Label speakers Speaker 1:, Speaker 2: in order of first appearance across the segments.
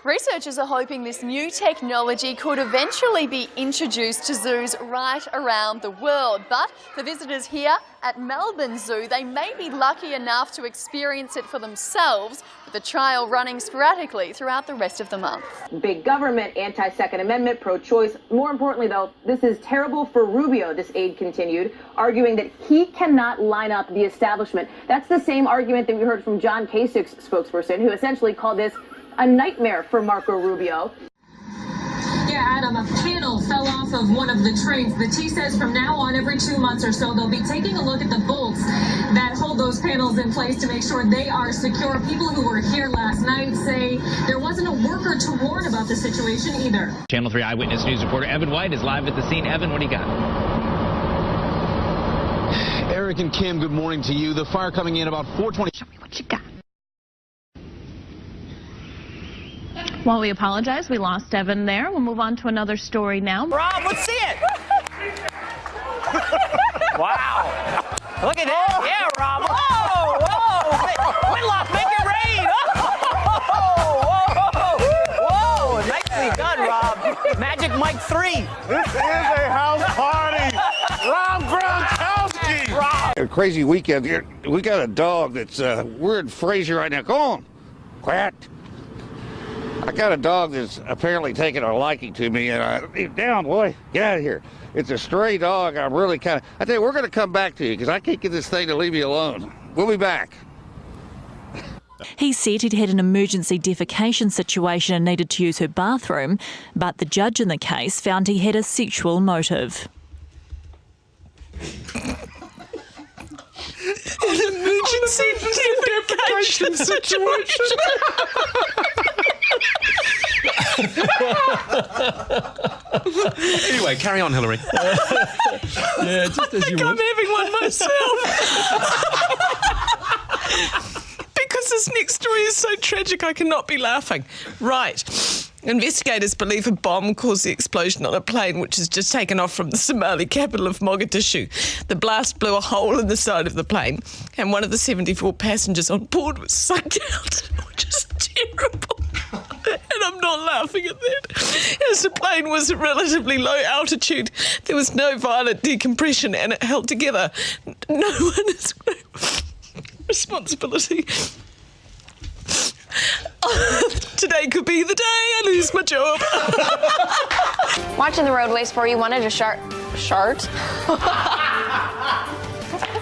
Speaker 1: Researchers are hoping this new technology could eventually be introduced to zoos right around the world. But for visitors here at Melbourne Zoo, they may be lucky enough to experience it for themselves, with the trial running sporadically throughout the rest of the month.
Speaker 2: Big government, anti-Second Amendment, pro-choice. More importantly, though, this is terrible for Rubio, this aide continued, arguing that he cannot line up the establishment. That's the same argument that we heard from John Kasich's spokesperson, who essentially called this a nightmare for Marco Rubio.
Speaker 3: Yeah, Adam, a panel fell off of one of the trains. The T says from now on, every 2 months or so, they'll be taking a look at the bolts that hold those panels in place to make sure they are secure. People who were here last night say there wasn't a worker to warn about the situation either.
Speaker 4: Channel 3 Eyewitness News reporter Evan White is live at the scene. Evan, what do you got?
Speaker 5: Eric and Kim, good morning to you. The fire coming in about 4:20.
Speaker 6: Show me what you got. Well, we apologize. We lost Evan there. We'll move on to another story now.
Speaker 7: Rob, let's see it. Wow. Look at that. Yeah, Rob. Whoa, whoa. Whitlock, make it rain. Whoa. Nicely done, Rob. Magic Mike 3.
Speaker 8: This is a house party. Rob Gronkowski.
Speaker 7: Rob.
Speaker 8: A crazy weekend here. We got a dog that's, we're in Fraser right now. Go on. Quiet. I got a dog that's apparently taking a liking to me, and leave down, boy. Get out of here. It's a stray dog. I'm really I tell you, we're going to come back to you because I can't get this thing to leave you alone. We'll be back.
Speaker 9: He said he'd had an emergency defecation situation and needed to use her bathroom, but the judge in the case found he had a sexual motive.
Speaker 10: An emergency defecation situation.
Speaker 5: Anyway, carry on, Hillary.
Speaker 10: Yeah, just as you
Speaker 7: I'm having one myself.
Speaker 10: Because this next story is so tragic, I cannot be laughing. Right. Investigators believe a bomb caused the explosion on a plane which has just taken off from the Somali capital of Mogadishu. The blast blew a hole in the side of the plane, and one of the 74 passengers on board was sucked out, which is terrible. And I'm not laughing at that. As the plane was at relatively low altitude, there was no violent decompression and it held together. No one has responsibility. Today could be the day I lose my job.
Speaker 11: Watching the roadways for you, wanted to shart.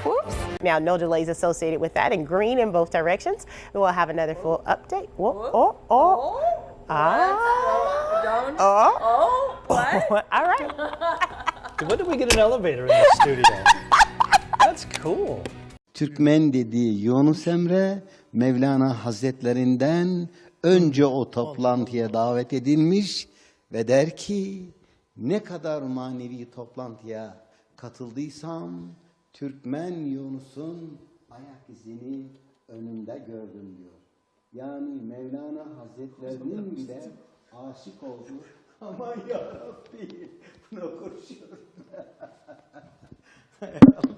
Speaker 11: Whoops.
Speaker 12: Now, no delays associated with that, and green in both directions. We'll have another full update. What? All right.
Speaker 7: When did we get an elevator in the studio? That's cool.
Speaker 13: Türkmen dediği Yunus Emre, Mevlana Hazretlerinden önce o toplantıya davet edilmiş ve der ki, ne kadar manevi toplantıya katıldıysam, Türkmen Yunus'un ayak izini önümde gördüm diyor. Yani Mevlana Hazretlerinin bile aşık oldu. Aman yarabbi, bunu konuşuyorum.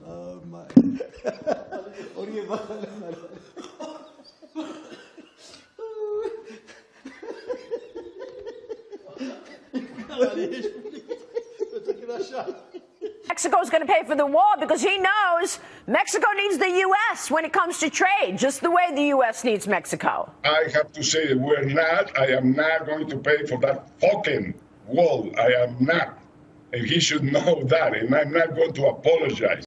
Speaker 13: Allah'ım. Oraya bakalım.
Speaker 12: Mexico's going to pay for the wall because he knows Mexico needs the U.S. when it comes to trade, just the way the U.S. needs Mexico.
Speaker 8: I have to say that I am not going to pay for that fucking wall. I am not. And he should know that, and I'm not going to apologize.